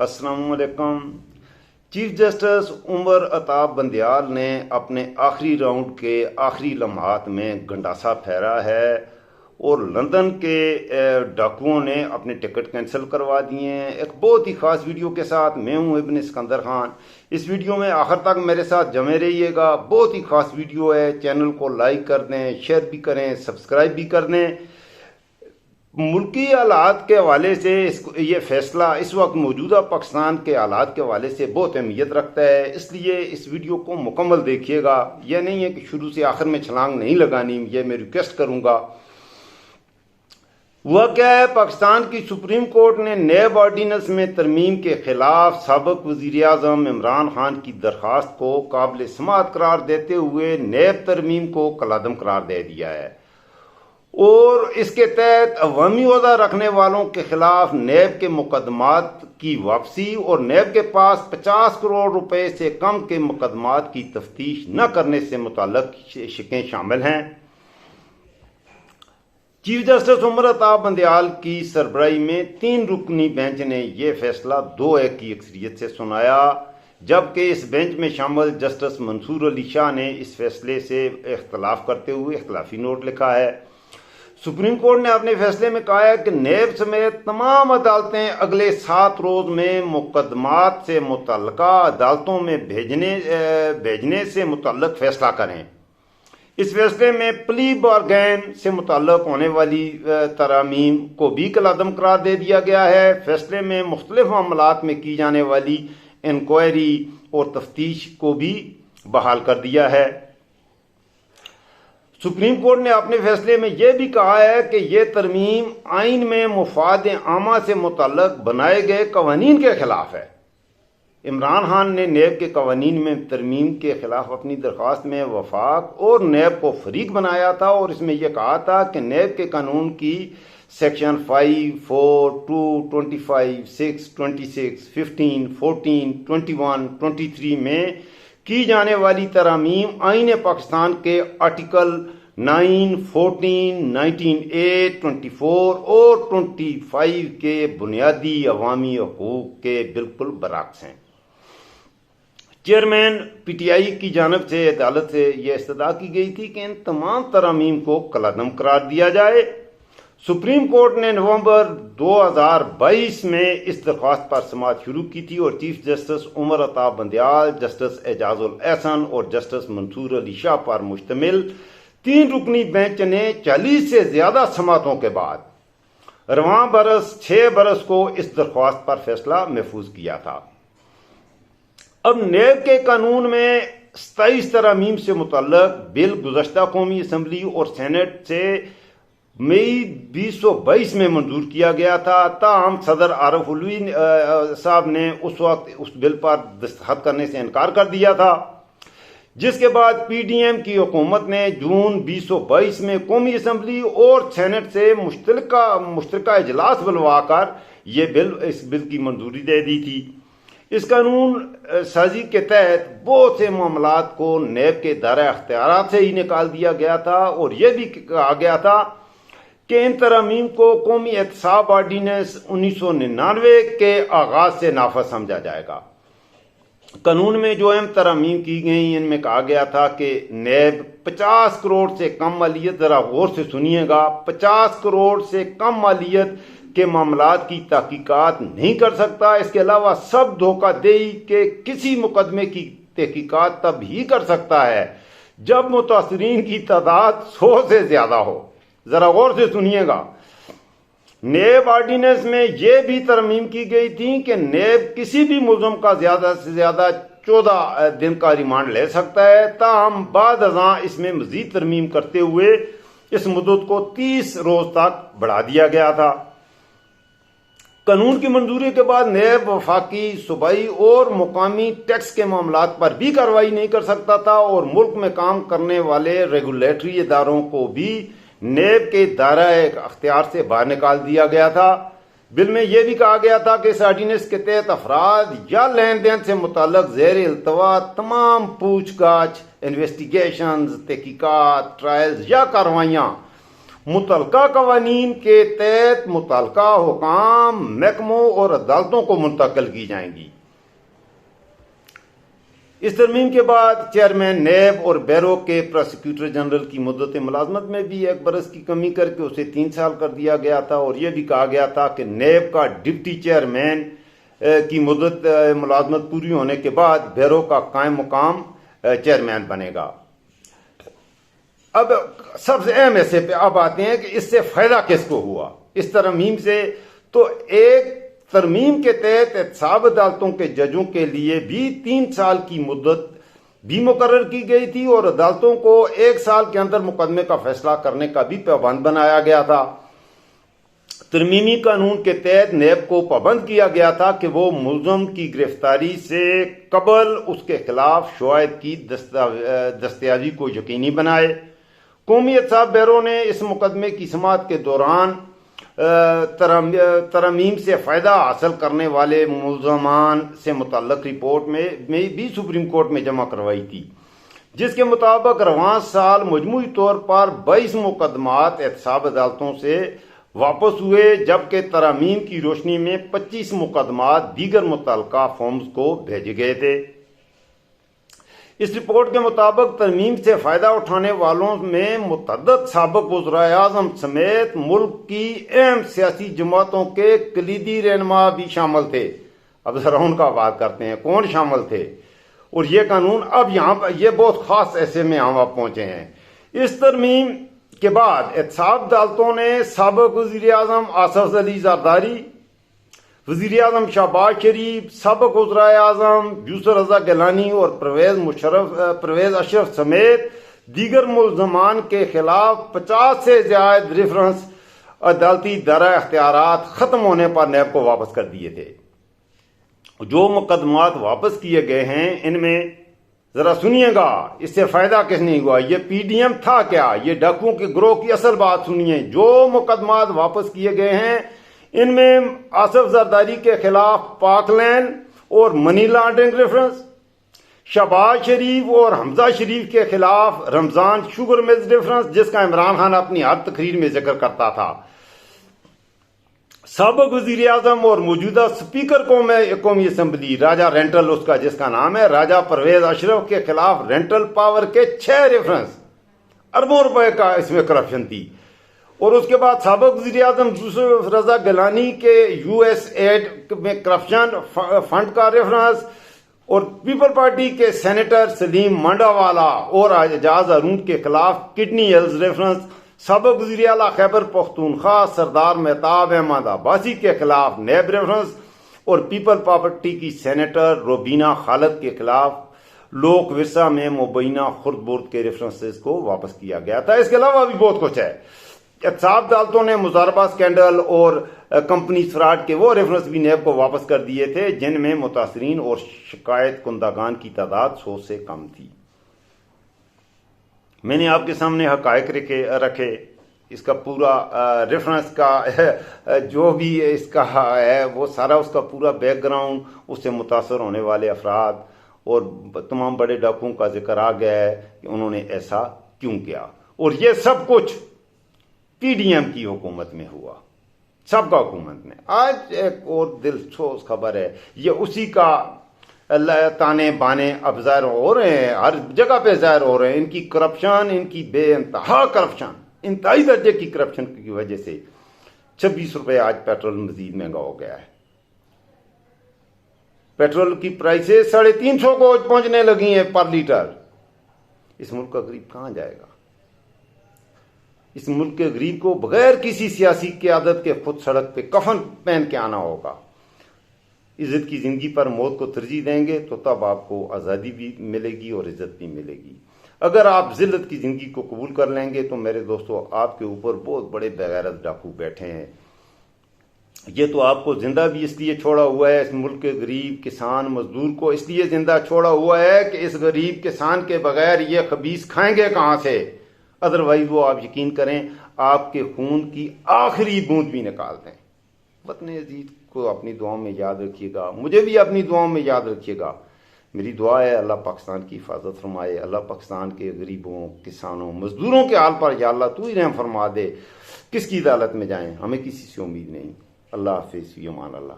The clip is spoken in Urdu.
السلام علیکم۔ چیف جسٹس عمر عطاب بندیال نے اپنے آخری راؤنڈ کے آخری لمحات میں گنڈاسا پھیرا ہے اور لندن کے ڈاکوؤں نے اپنے ٹکٹ کینسل کروا دیے ہیں۔ ایک بہت ہی خاص ویڈیو کے ساتھ میں ہوں ابن اسکندر خان۔ اس ویڈیو میں آخر تک میرے ساتھ جمے رہیے گا۔ بہت ہی خاص ویڈیو ہے، چینل کو لائک کر دیں، شیئر بھی کریں، سبسکرائب بھی کر دیں۔ ملکی حالات کے حوالے سے یہ فیصلہ اس وقت موجودہ پاکستان کے حالات کے حوالے سے بہت اہمیت رکھتا ہے، اس لیے اس ویڈیو کو مکمل دیکھیے گا۔ یہ نہیں ہے کہ شروع سے آخر میں چھلانگ نہیں لگانی، یہ میں ریکویسٹ کروں گا۔ وہ کیا ہے، پاکستان کی سپریم کورٹ نے نیب آرڈیننس میں ترمیم کے خلاف سابق وزیر اعظم عمران خان کی درخواست کو قابل سماعت قرار دیتے ہوئے نیب ترمیم کو کالعدم قرار دے دیا ہے اور اس کے تحت عوامی عہدہ رکھنے والوں کے خلاف نیب کے مقدمات کی واپسی اور نیب کے پاس 50 کروڑ روپے سے کم کے مقدمات کی تفتیش نہ کرنے سے متعلق شقیں شامل ہیں۔ چیف جسٹس عمر عطاب بندیال کی سربراہی میں 3 رکنی بینچ نے یہ فیصلہ 2-1 کی اکثریت سے سنایا، جبکہ اس بینچ میں شامل جسٹس منصور علی شاہ نے اس فیصلے سے اختلاف کرتے ہوئے اختلافی نوٹ لکھا ہے۔ سپریم کورٹ نے اپنے فیصلے میں کہا ہے کہ نیب سمیت تمام عدالتیں اگلے 7 روز میں مقدمات سے متعلقہ عدالتوں میں بھیجنے سے متعلق فیصلہ کریں۔ اس فیصلے میں پلی بارگین سے متعلق ہونے والی ترامیم کو بھی کالعدم قرار دے دیا گیا ہے۔ فیصلے میں مختلف معاملات میں کی جانے والی انکوائری اور تفتیش کو بھی بحال کر دیا ہے۔ سپریم کورٹ نے اپنے فیصلے میں یہ بھی کہا ہے کہ یہ ترمیم آئین میں مفاد عامہ سے متعلق بنائے گئے قوانین کے خلاف ہے۔ عمران خان نے نیب کے قوانین میں ترمیم کے خلاف اپنی درخواست میں وفاق اور نیب کو فریق بنایا تھا اور اس میں یہ کہا تھا کہ نیب کے قانون کی سیکشن 5, 4, 2, 25, 6, 26, 15, 14, 21, 23 میں کی جانے والی ترامیم آئین پاکستان کے آرٹیکل 9, 14, 19A, 24 اور 25 کے بنیادی عوامی حقوق کے بالکل برعکس ہیں۔ چیئرمین پی ٹی آئی کی جانب سے عدالت سے یہ استدعا کی گئی تھی کہ ان تمام ترامیم کو کالعدم قرار دیا جائے۔ سپریم کورٹ نے نومبر 2022 میں اس درخواست پر سماعت شروع کی تھی اور چیف جسٹس عمر عطاب بندیال، جسٹس اعجاز الاحسن اور جسٹس منصور علی شاہ پر مشتمل 3 رکنی بینچ نے 40 سے زیادہ سماعتوں کے بعد رواں برس 6 برس کو اس درخواست پر فیصلہ محفوظ کیا تھا۔ اب نیب کے قانون میں 27 ترامیم سے متعلق بل گزشتہ قومی اسمبلی اور سینٹ سے مئی 2022 میں منظور کیا گیا تھا، تاہم صدر عارف علوی صاحب نے اس وقت اس بل پر دستخط کرنے سے انکار کر دیا تھا، جس کے بعد پی ڈی ایم کی حکومت نے جون 2022 میں قومی اسمبلی اور سینٹ سے مشترکہ اجلاس بلوا کر اس بل کی منظوری دے دی تھی۔ اس قانون سازی کے تحت بہت سے معاملات کو نیب کے دائرہ اختیارات سے ہی نکال دیا گیا تھا اور یہ بھی کہا گیا تھا کہ ان ترامیم کو قومی احتساب آرڈیننس 1999 کے آغاز سے نافذ سمجھا جائے گا۔ قانون میں جو اہم ترامیم کی گئیں، ان میں کہا گیا تھا کہ نیب 50 کروڑ سے کم مالیت، ذرا غور سے سنیے گا، 50 کروڑ سے کم مالیت کے معاملات کی تحقیقات نہیں کر سکتا۔ اس کے علاوہ سب دھوکہ دہی کے کسی مقدمے کی تحقیقات تب ہی کر سکتا ہے جب متاثرین کی تعداد 100 سے زیادہ ہو۔ ذرا غور سے سنیے گا۔ نیب آرڈیننس میں یہ بھی ترمیم کی گئی تھی کہ نیب کسی بھی ملزم کا زیادہ سے زیادہ 14 دن کا ریمانڈ لے سکتا ہے، تاہم بعد ازاں اس میں مزید ترمیم کرتے ہوئے اس مدت کو 30 روز تک بڑھا دیا گیا تھا۔ قانون کی منظوری کے بعد نیب وفاقی، صوبائی اور مقامی ٹیکس کے معاملات پر بھی کارروائی نہیں کر سکتا تھا اور ملک میں کام کرنے والے ریگولیٹری اداروں کو بھی نیب کے دائرہ اختیار سے باہر نکال دیا گیا تھا۔ بل میں یہ بھی کہا گیا تھا کہ اس آرڈیننس کے تحت افراد یا لین دین سے متعلق زیر التوا تمام پوچھ گچھ، انویسٹیگیشنز، تحقیقات، ٹرائلز یا کاروائیاں متعلقہ قوانین کے تحت متعلقہ حکام، محکموں اور عدالتوں کو منتقل کی جائیں گی۔ اس ترمیم کے بعد چیئرمین نیب اور بیرو کے پراسیکیوٹر جنرل کی مدت ملازمت میں بھی 1 برس کی کمی کر کے اسے 3 سال کر دیا گیا تھا، اور یہ بھی کہا گیا تھا کہ نیب کا ڈپٹی چیئرمین کی مدت ملازمت پوری ہونے کے بعد بیرو کا قائم مقام چیئرمین بنے گا۔ اب سب سے اہم حصے پہ اب آتے ہیں کہ اس سے فائدہ کس کو ہوا اس ترمیم سے۔ تو ایک ترمیم کے تحت احتساب عدالتوں کے ججوں کے لیے بھی 3 سال کی مدت بھی مقرر کی گئی تھی، اور عدالتوں کو 1 سال کے اندر مقدمے کا فیصلہ کرنے کا بھی پابند بنایا گیا تھا۔ ترمیمی قانون کے تحت نیب کو پابند کیا گیا تھا کہ وہ ملزم کی گرفتاری سے قبل اس کے خلاف شواہد کی دستیابی کو یقینی بنائے۔ قومی احتساب بیورو نے اس مقدمے کی سماعت کے دوران ترمیم سے فائدہ حاصل کرنے والے ملزمان سے متعلق رپورٹ میں بھی سپریم کورٹ میں جمع کروائی تھی، جس کے مطابق رواں سال مجموعی طور پر 22 مقدمات احتساب عدالتوں سے واپس ہوئے، جبکہ ترامیم کی روشنی میں 25 مقدمات دیگر متعلقہ فارمز کو بھیجے گئے تھے۔ اس رپورٹ کے مطابق ترمیم سے فائدہ اٹھانے والوں میں متعدد سابق وزرائے اعظم سمیت ملک کی اہم سیاسی جماعتوں کے کلیدی رہنما بھی شامل تھے۔ اب ذرا ان کا بات کرتے ہیں کون شامل تھے، اور یہ قانون اب یہاں پر یہ بہت خاص ایسے میں ہم اب پہنچے ہیں۔ اس ترمیم کے بعد احتساب عدالتوں نے سابق وزیر اعظم آصف علی زرداری، وزیر اعظم شہباز شریف، سابق وزرائے اعظم یوسف رضا گیلانی اور پرویز اشرف سمیت دیگر ملزمان کے خلاف 50 سے زائد ریفرنس عدالتی دائرہ اختیارات ختم ہونے پر نیب کو واپس کر دیے تھے۔ جو مقدمات واپس کیے گئے ہیں ان میں ذرا سنیے گا، اس سے فائدہ کس نہیں ہوا، یہ پی ڈی ایم تھا کیا، یہ ڈاکوؤں کے گروہ کی اصل بات سنیے۔ جو مقدمات واپس کیے گئے ہیں ان میں آصف زرداری کے خلاف پاک لین اور منی لانڈرنگ ریفرنس، شہباز شریف اور حمزہ شریف کے خلاف رمضان شوگر ملز ریفرنس جس کا عمران خان اپنی ہر تقریر میں ذکر کرتا تھا، سابق وزیر اعظم اور موجودہ اسپیکر قومی اسمبلی راجہ رینٹل اس کا جس کا نام ہے راجہ پرویز اشرف کے خلاف رینٹل پاور کے 6 ریفرنس، اربوں روپے کا اس میں کرپشن تھی۔ اور اس کے بعد سابق وزیر اعظم یوسف رضا گیلانی کے یو ایس ایڈ میں کرپشن فنڈ کا ریفرنس، اور پیپل پارٹی کے سینیٹر سلیم مانڈا والا اور اعجاز ہارون کے خلاف کڈنی ہیلز ریفرنس، سابق وزیر اعلیٰ خیبر پختونخوا سردار مہتاب احمد عباسی کے خلاف نیب ریفرنس، اور پیپل پارٹی کی سینیٹر روبینہ خالد کے خلاف لوک ورثہ میں مبینہ خرد برد کے ریفرنسز کو واپس کیا گیا تھا۔ اس کے علاوہ بھی بہت کچھ ہے۔ احتساب عدالتوں نے مضاربہ اسکینڈل اور کمپنی فراڈ کے وہ ریفرنس بھی نیب کو واپس کر دیے تھے جن میں متاثرین اور شکایت کنندگان کی تعداد 100 سے کم تھی۔ میں نے آپ کے سامنے حقائق رکھے، اس کا پورا ریفرنس کا جو بھی اس کا ہے وہ سارا اس کا پورا بیک گراؤنڈ، اس سے متاثر ہونے والے افراد اور تمام بڑے ڈاکوؤں کا ذکر آ گیا ہے کہ انہوں نے ایسا کیوں کیا، اور یہ سب کچھ پی ڈی ایم کی حکومت میں ہوا، سب کا حکومت میں۔ آج ایک اور دلچسپ خبر ہے، یہ اسی کا تانے بانے اب ظاہر ہو رہے ہیں، ہر جگہ پہ ظاہر ہو رہے ہیں۔ ان کی کرپشن، ان کی بے انتہا کرپشن، انتہائی درجے کی کرپشن کی وجہ سے 26 روپے آج پیٹرول مزید مہنگا ہو گیا ہے۔ پیٹرول کی پرائسز 350 کو پہنچنے لگی ہیں پر لیٹر۔ اس ملک کا غریب کہاں جائے گا؟ اس ملک کے غریب کو بغیر کسی سیاسی قیادت کے خود سڑک پہ کفن پہن کے آنا ہوگا۔ عزت کی زندگی پر موت کو ترجیح دیں گے تو تب آپ کو آزادی بھی ملے گی اور عزت بھی ملے گی۔ اگر آپ ذلت کی زندگی کو قبول کر لیں گے تو میرے دوستو آپ کے اوپر بہت بڑے بغیرت ڈاکو بیٹھے ہیں۔ یہ تو آپ کو زندہ بھی اس لیے چھوڑا ہوا ہے، اس ملک کے غریب کسان مزدور کو اس لیے زندہ چھوڑا ہوا ہے کہ اس غریب کسان کے بغیر یہ خبیث کھائیں گے کہاں سے؟ ادروائز وہ آپ یقین کریں آپ کے خون کی آخری بوند بھی نکال دیں۔ وطن عزیز کو اپنی دعاؤں میں یاد رکھیے گا، مجھے بھی اپنی دعاؤں میں یاد رکھیے گا۔ میری دعا ہے اللہ پاکستان کی حفاظت فرمائے، اللہ پاکستان کے غریبوں، کسانوں، مزدوروں کے حال پر یا اللہ تو ہی رحم فرما دے۔ کس کی عدالت میں جائیں، ہمیں کسی سے امید نہیں۔ اللہ حافظ، فی امان اللہ۔